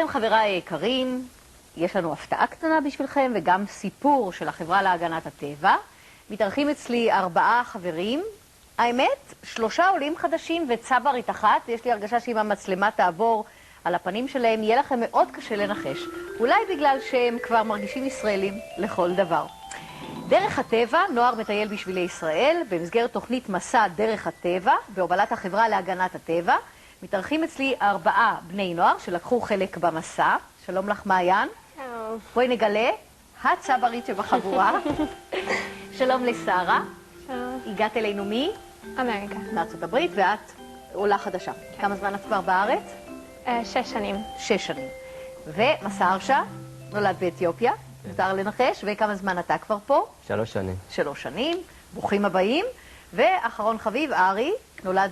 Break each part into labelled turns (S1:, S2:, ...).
S1: חבריי היקרים, יש לנו הפתעה קטנה בשבילכם וגם סיפור של החברה להגנת הטבע. מתארחים אצלי 4 חברים, האמת 3 עולים חדשים וצברית אחת. יש לי הרגשה שאם המצלמה תעבור על הפנים שלהם יהיה לכם מאוד קשה לנחש, אולי בגלל שהם כבר מרגישים ישראלים לכל דבר. דרך הטבע, נוער מטייל בשבילי ישראל, במסגרת תוכנית מסע דרך הטבע בהובלת החברה להגנת הטבע. מתארחים אצלי 4 בני נוער שלקחו חלק במסע. שלום לך מעיין.
S2: שלום.
S1: בואי נגלה, הצברית שבחבורה. שלום לשרה.
S2: שלום.
S1: הגעת אלינו מי?
S2: אמריקה.
S1: מארצות הברית, ואת עולה חדשה. כמה זמן את כבר בארץ?
S2: 6 שנים.
S1: 6 שנים. ומסע הרשה, נולד באתיופיה, מותר לנחש, וכמה זמן אתה כבר פה?
S3: 3 שנים.
S1: 3 שנים, ברוכים הבאים. ואחרון חביב, ארי, נולד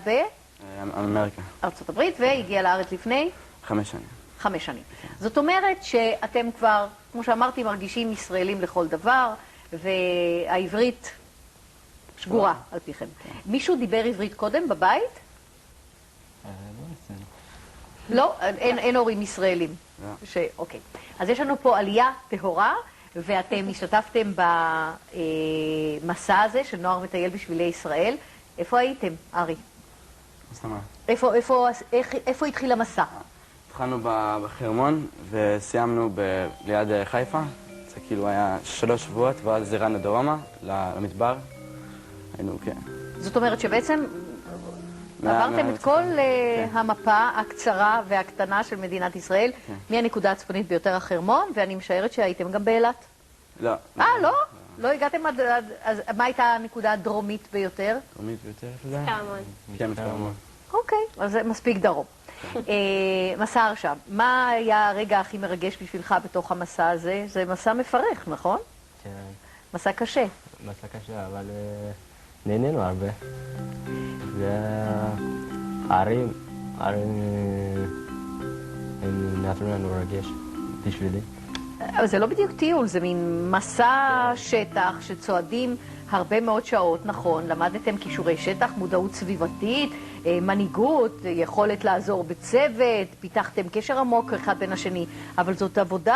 S4: אמריקה.
S1: ארצות הברית, והגיע לארץ לפני?
S4: 5 שנים.
S1: 5 שנים. זאת אומרת שאתם כבר, כמו שאמרתי, מרגישים ישראלים לכל דבר, והעברית שגורה על פיכם. מישהו דיבר עברית קודם בבית? לא, אין הורים ישראלים. אוקיי. אז יש לנו פה עלייה טהורה, ואתם השתתפתם במסע הזה של נוער מטייל בשבילי ישראל. איפה הייתם, ארי? איפה התחיל המסע?
S4: התחלנו בחרמון וסיימנו ליד חיפה. זה כאילו היה 3 שבועות, ואז ירדנו דרומה למדבר. היינו, כן.
S1: זאת אומרת שבעצם עברתם את כל המפה הקצרה והקטנה של מדינת ישראל, מהנקודה הצפונית ביותר החרמון, ואני משערת שהייתם גם באילת.
S4: לא.
S1: לא? לא הגעתם עד... אז מה הייתה הנקודה הדרומית ביותר?
S4: דרומית ביותר, איפה זה?
S2: כרמון.
S4: כן, כרמון.
S1: אוקיי, אז זה מספיק דרום. מסע עכשיו, מה היה הרגע הכי מרגש בשבילך בתוך המסע הזה? זה מסע מפרך, נכון?
S3: כן.
S1: מסע קשה.
S3: מסע קשה, אבל נהנינו הרבה. והערים, הם נתנו לנו רגש בשבילי.
S1: אבל זה לא בדיוק טיול, זה מין מסע שטח שצועדים הרבה מאוד שעות, נכון? למדתם כישורי שטח, מודעות סביבתית, מנהיגות, יכולת לעזור בצוות, פיתחתם קשר עמוק אחד בין השני, אבל זאת עבודת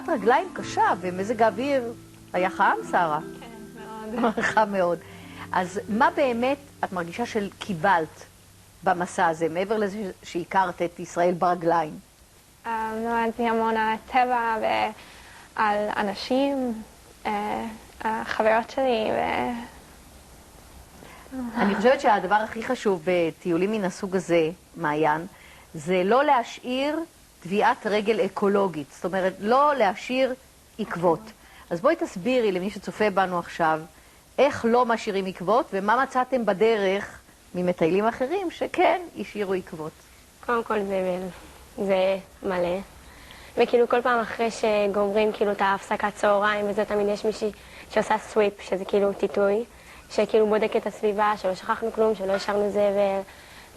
S1: רגליים קשה, ומזג האוויר היה חם, שרה?
S2: כן, מאוד.
S1: חם מאוד. אז מה באמת את מרגישה של קיבלת במסע הזה, מעבר לזה שהכרת את ישראל ברגליים?
S2: למדתי המון על הטבע ועל אנשים, החברות שלי
S1: אני חושבת שהדבר הכי חשוב בטיולים מן הסוג הזה, מעיין, זה לא להשאיר טביעת רגל אקולוגית. זאת אומרת, לא להשאיר עקבות. אז בואי תסבירי למי שצופה בנו עכשיו, איך לא משאירים עקבות, ומה מצאתם בדרך ממטיילים אחרים שכן השאירו עקבות.
S2: קודם כל זה מלא. וכאילו כל פעם אחרי שגומרים כאילו את ההפסקת צהריים, וזה תמיד יש מישהי שעושה סוויפ, שזה כאילו טיטוי, שכאילו בודק את הסביבה, שלא שכחנו כלום, שלא השארנו זבל,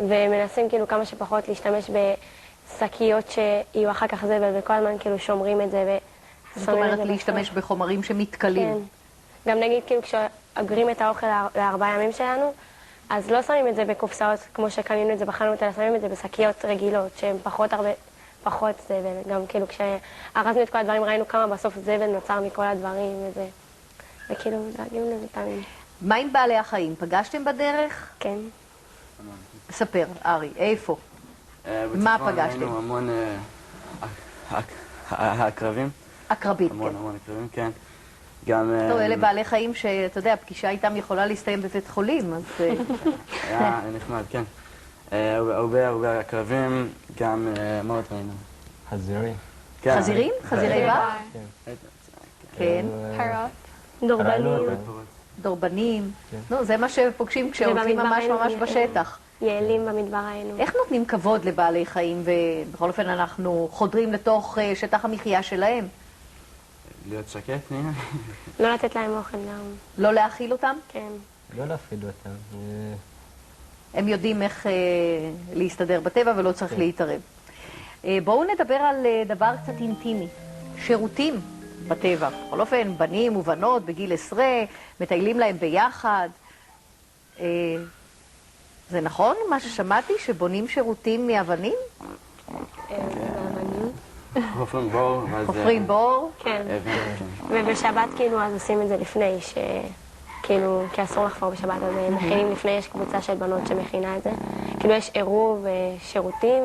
S2: ומנסים כאילו כמה שפחות להשתמש בשקיות שיהיו אחר כך זבל, וכל הזמן כאילו שומרים את זה
S1: זאת אומרת להשתמש בחומרים שמתקלים.
S2: כן. גם נגיד כאילו כשאגרים את האוכל ל4 ימים שלנו, אז לא שמים את זה בקופסאות כמו שקנינו את זה בחנות, אלא שמים את זה בשקיות רגילות, שהן פחות זבל. גם כאילו כשארזנו את כל הדברים ראינו כמה בסוף זבל נוצר מכל הדברים וזה. וכאילו דאגים לזה תמיד.
S1: מה עם בעלי החיים? פגשתם בדרך?
S2: כן.
S1: ספר, ארי, איפה? מה
S4: בצפון
S1: פגשתם?
S4: ראינו המון עקרבים.
S1: עקרבית,
S4: המון
S1: כן.
S4: המון עקרבים, כן. גם...
S1: טוב, אלה בעלי חיים שאתה יודע, הפגישה איתם יכולה להסתיים בבית חולים, אז...
S4: היה נחמד, כן. הרבה עקרבים, גם... מה עוד ראינו?
S3: חזירים.
S4: כן.
S1: חזירים? חזירי בר? כן.
S5: פרות.
S2: דורבנים.
S1: דורבנים.
S3: כן.
S1: נו, זה מה שפוגשים כשהולכים
S2: ובמדבר
S1: ממש
S2: היינו
S1: ממש בשטח.
S2: יעלים במדבר היינו.
S1: איך נותנים כבוד לבעלי חיים, ובכל אופן אנחנו חודרים לתוך שטח המחיה שלהם?
S4: להיות שקט, נראה.
S2: לא לתת להם אוכל גם.
S1: לא להאכיל אותם?
S2: כן.
S3: לא להפחיד אותם.
S1: הם יודעים איך להסתדר בטבע ולא צריך להתערב. בואו נדבר על דבר קצת אינטימי. שירותים בטבע. בכל אופן, בנים ובנות בגיל 10, מטיילים להם ביחד. זה נכון מה ששמעתי, שבונים שירותים מאבנים?
S2: מאבנים.
S4: חופרים בור, ואז...
S1: חופרים בור?
S2: כן.
S4: אבן, כן.
S2: ובשבת כאילו אז עושים את זה לפני, כאילו, כי אסור לחפור בשבת, אז מכינים לפני, יש קבוצה של בנות שמכינה את זה. כאילו יש עירוב שירותים